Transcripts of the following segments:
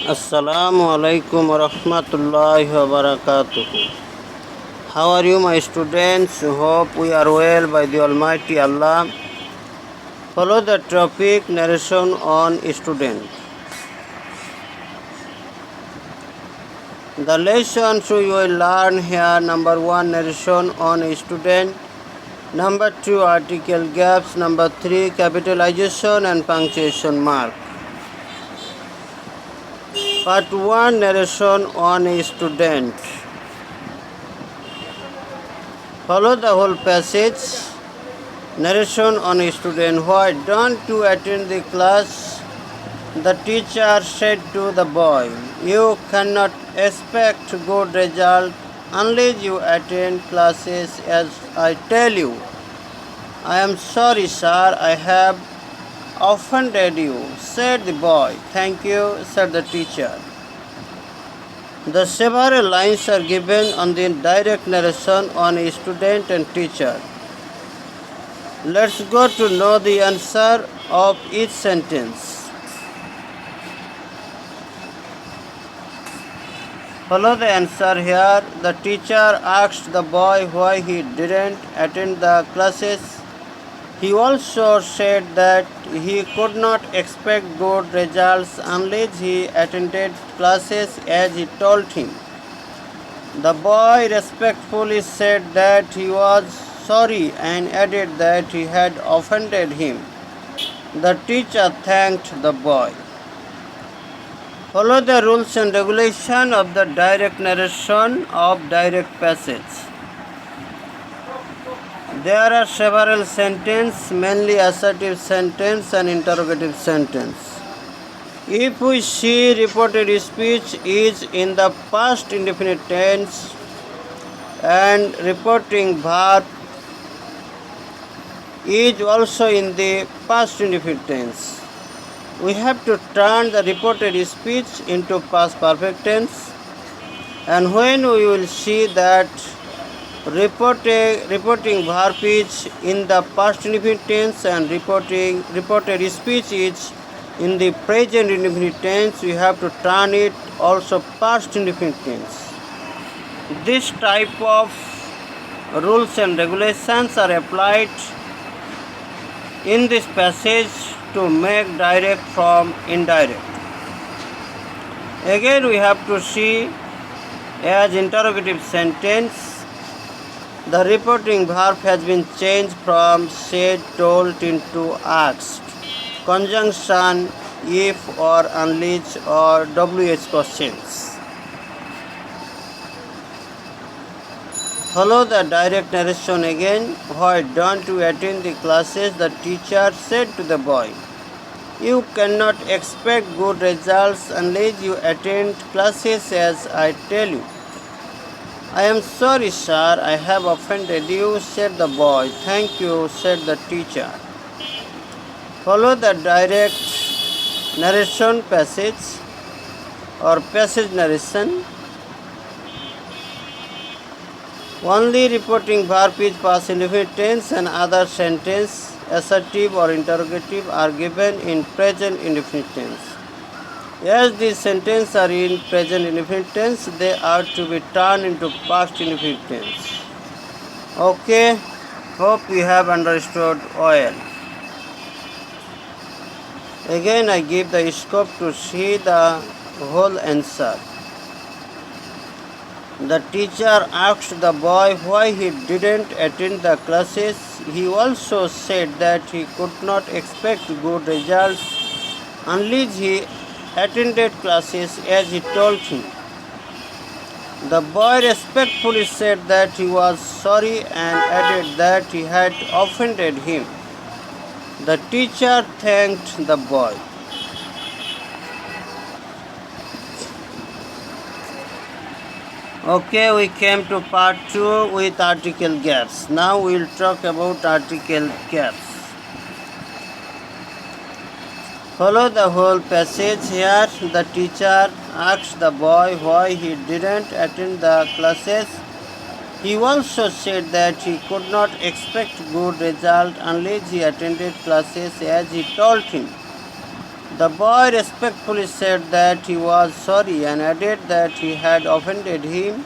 Assalamu alaikum warahmatullahi wabarakatuh. How are you, my students? Hope we are well by the Almighty Allah. Follow the topic narration on student. The lessons we will learn here: number 1, narration on a student; number 2, article gaps; number 3, capitalization and punctuation mark. Part 1, narration on a student. Follow the whole passage. Narration on a student. Why don't you attend the class? The teacher said to the boy, you cannot expect good result unless you attend classes as I tell you. I am sorry, sir, I have offended you, said the boy. Thank you, said the teacher. The several lines are given on the direct narration on a student and teacher. Let's go to know the answer of each sentence. Follow the answer here. The teacher asked the boy why he didn't attend the classes. He also said that he could not expect good results unless he attended classes as he told him. The boy respectfully said that he was sorry and added that he had offended him. The teacher thanked the boy. Follow the rules and regulations of the direct narration of direct passage. There are several sentences, mainly assertive sentence and interrogative sentence. If we see reported speech is in the past indefinite tense and reporting verb is also in the past indefinite tense, we have to turn the reported speech into past perfect tense, and when we will see that reporting verb is in the past indefinite tense and reported speech is in the present indefinite tense, we have to turn it also past indefinite tense. This type of rules and regulations are applied in this passage to make direct from indirect. Again, we have to see as interrogative sentence. The reporting verb has been changed from said, told into asked. Conjunction if or unless or WH questions. Follow the direct narration again. Why don't you attend the classes? The teacher said to the boy, you cannot expect good results unless you attend classes as I tell you. I am sorry, sir, I have offended you, said the boy. Thank you, said the teacher. Follow the direct narration passage or passage narration. Only reporting verb is past indefinite tense and other sentence, assertive or interrogative, are given in present indefinite tense. As these sentences are in present indefinite tense, they are to be turned into past indefinite tense. Okay, hope you have understood well. Again, I give the scope to see the whole answer. The teacher asked the boy why he didn't attend the classes. He also said that he could not expect good results unless he attended classes as he told him. The boy respectfully said that he was sorry and added that he had offended him. The teacher thanked the boy. Okay, we came to part 2 with article gaps. Now we will talk about article gaps. Follow the whole passage here. The teacher asked the boy why he didn't attend the classes. He also said that he could not expect good result unless he attended classes as he told him. The boy respectfully said that he was sorry and added that he had offended him.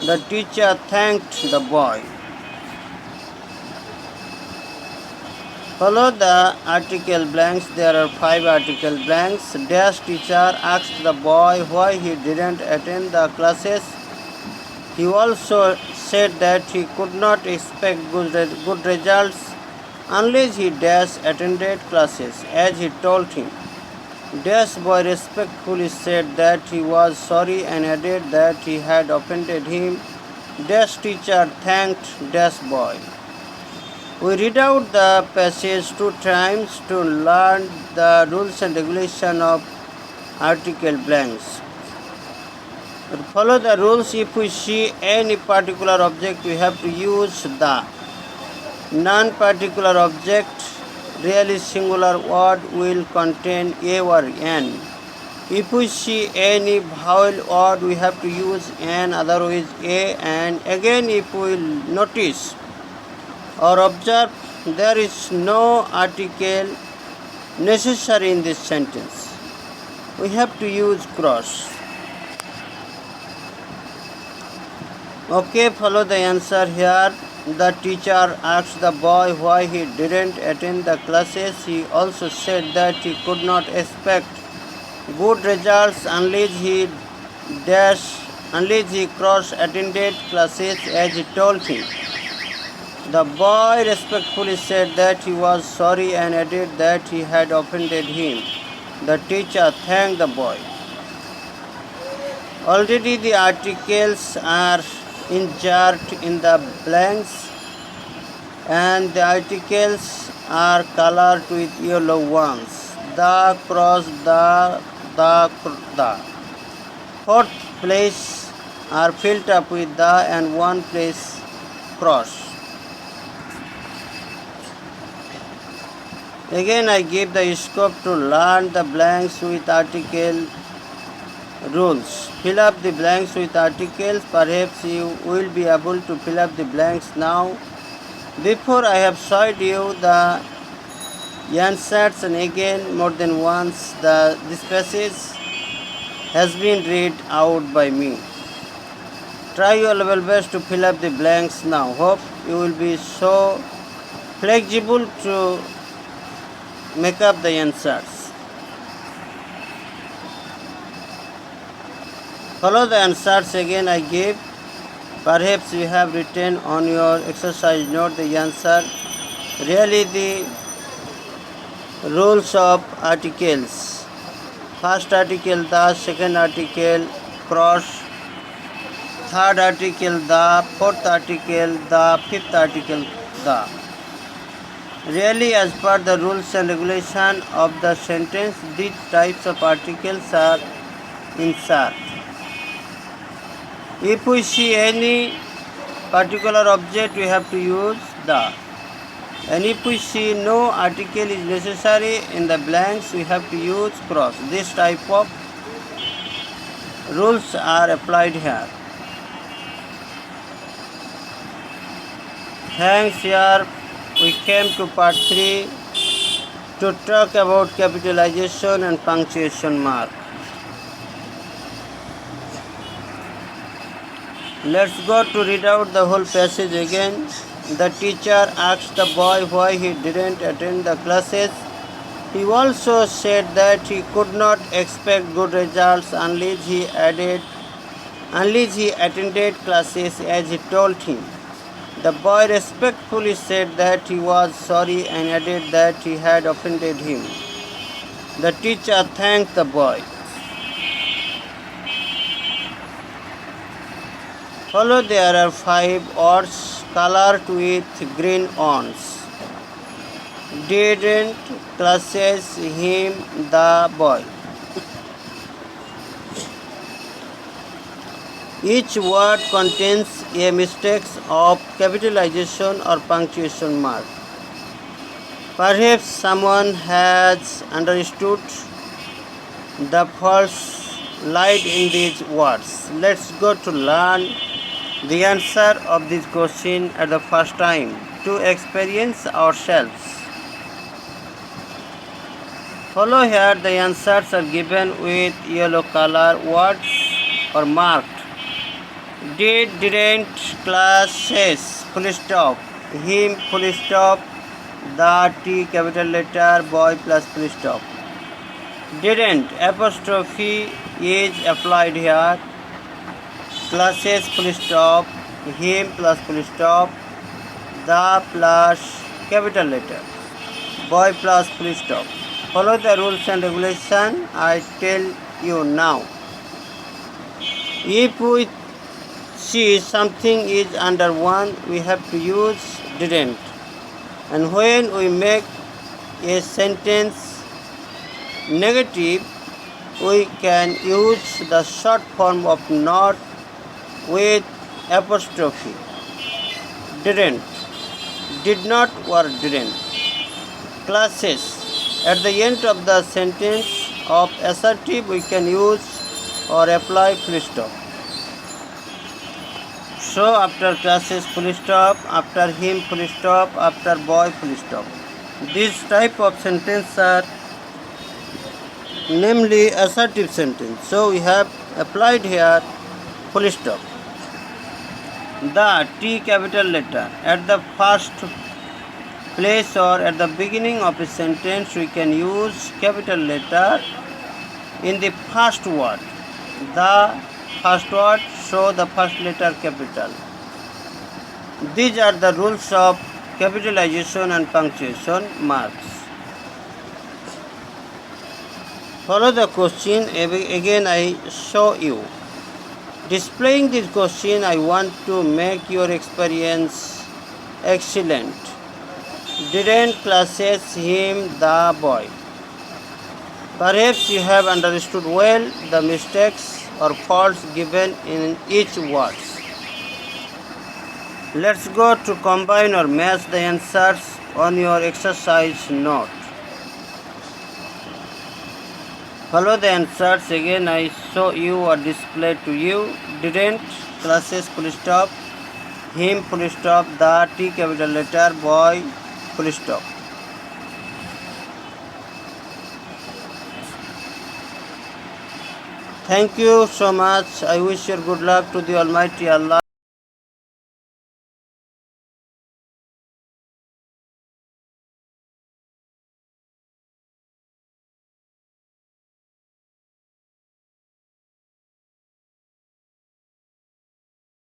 The teacher thanked the boy. Follow the article blanks. There are 5 article blanks. Dash teacher asked the boy why he didn't attend the classes. He also said that he could not expect good results unless he dash attended classes, as he told him. Dash boy respectfully said that he was sorry and added that he had offended him. Dash teacher thanked Dash boy. We read out the passage 2 times to learn the rules and regulation of article blanks. Follow the rules. If we see any particular object, we have to use the. Non-particular object, really singular word, will contain a or an. If we see any vowel word, we have to use an, otherwise a. And again, if we notice or observe, there is no article necessary in this sentence. We have to use cross. Okay, follow the answer here. The teacher asked the boy why he didn't attend the classes. He also said that he could not expect good results unless he cross-attended classes, as he told him. The boy respectfully said that he was sorry and added that he had offended him. The teacher thanked the boy. Already the articles are inserted in the blanks, and the articles are colored with yellow ones. The, cross, the. Fourth place are filled up with the and one place cross. Again, I give the scope to learn the blanks with article rules. Fill up the blanks with articles. Perhaps you will be able to fill up the blanks now. Before, I have showed you the answers, and again more than once this passage has been read out by me. Try your level best to fill up the blanks now. Hope you will be so flexible to make up the answers. Follow the answers again I give. Perhaps you have written on your exercise note the answer. Really the rules of articles. First article the, second article cross, third article the, fourth article the, fifth article the. Really, as per the rules and regulation of the sentence, these types of articles are inserted. If we see any particular object, we have to use the. And if we see no article is necessary in the blanks, we have to use cross. This type of rules are applied here. Thanks. Here we came to part 3 to talk about capitalization and punctuation mark. Let's go to read out the whole passage again. The teacher asked the boy why he didn't attend the classes. He also said that he could not expect good results unless he attended classes, as he told him. The boy respectfully said that he was sorry and added that he had offended him. The teacher thanked the boy. Follow, there are 5 words colored with green ones. Didn't classes him, the boy. Each word contains a mistake of capitalization or punctuation mark. Perhaps someone has understood the false light in these words. Let's go to learn the answer of this question at the first time to experience ourselves. Follow here, the answers are given with yellow color words or marked. Did, didn't, classes, full stop, him, full stop, the, T, capital letter, boy plus full stop. Didn't, apostrophe is applied here. Classes, full stop, him plus full stop, the plus capital letter, boy plus full stop. Follow the rules and regulation I tell you now. If we see something is under 1, we have to use didn't. And when we make a sentence negative, we can use the short form of not with apostrophe. Didn't, did not or didn't. Classes. At the end of the sentence of assertive, we can use or apply full stop. So after classes full stop, after him full stop, after boy full stop. These type of sentences are namely assertive sentence. So we have applied here full stop. The, T, capital letter, at the first place or at the beginning of a sentence we can use capital letter in the first word. The first word, so the first letter capital. These are the rules of capitalization and punctuation marks. Follow the question. Again I show you. Displaying this question, I want to make your experience excellent. Didn't, classes, him, the, boy. Perhaps you have understood well the mistakes or faults given in each word. Let's go to combine or match the answers on your exercise note. Follow the answers. Again I show you or display to you. Didn't, classes, full stop, him, full stop, the, T, capital letter, boy, full stop. Thank you so much. I wish you good luck to the Almighty Allah.